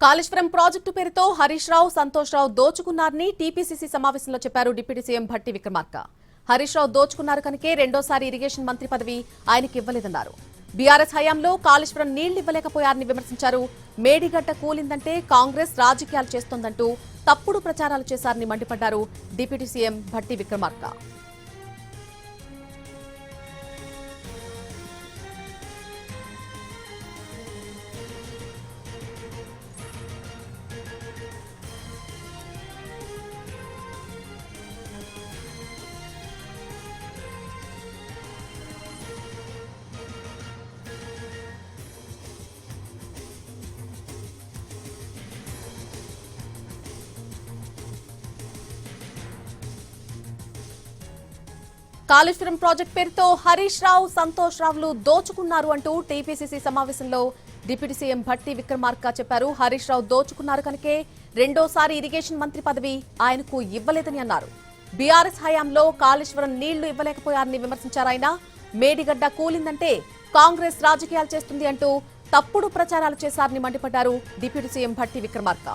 Kaleshwaram project పేరుతో హరీష్ రావు, సంతోష్ రావు దోచుకున్నారని TPCC సమావేశంలో చెప్పారు డిప్యూటీ సీఎం భట్టి విక్రమార్క. హరీష్ రావు దోచుకున్నారు కనుకే రెండోసారి ఇరిగేషన్ మంత్రి పదవి ఆయనకి ఇవ్వలేదన్నారు. బీఆర్ఎస్ హయాంలో కాళేశ్వరం నీళ్లు ఇవ్వలేకపోయారని విమర్శించారు. మేడిగడ్డ కూలిందంటే కాంగ్రెస్ రాజకీయాలు చేస్తోందంటూ తప్పుడు ప్రచారాలు చేశారని మండిపడ్డారు deputy CM Bhatti Vikramarka. Kaleshwaram project పేరుతో హరీష్ రావు, సంతోష్ రావులు దోచుకున్నారు అంటూ టీపీసీసీ సమావేశంలో డిప్యూటీ సీఎం భట్టి విక్రమార్క చెప్పారు. హరీష్ రావు దోచుకున్నారు కనుకే రెండోసారి ఇరిగేషన్ మంత్రి పదవి ఆయనకు ఇవ్వలేదని అన్నారు. బీఆర్ఎస్ హయాంలో కాళేశ్వరం నీళ్లు ఇవ్వలేకపోయారని విమర్శించారు ఆయన. మేడిగడ్డ కూలిందంటే కాంగ్రెస్ రాజకీయాలు చేస్తుంది అంటూ తప్పుడు ప్రచారాలు చేశారని మండిపడ్డారు డిప్యూటీ సీఎం భట్టి విక్రమార్క.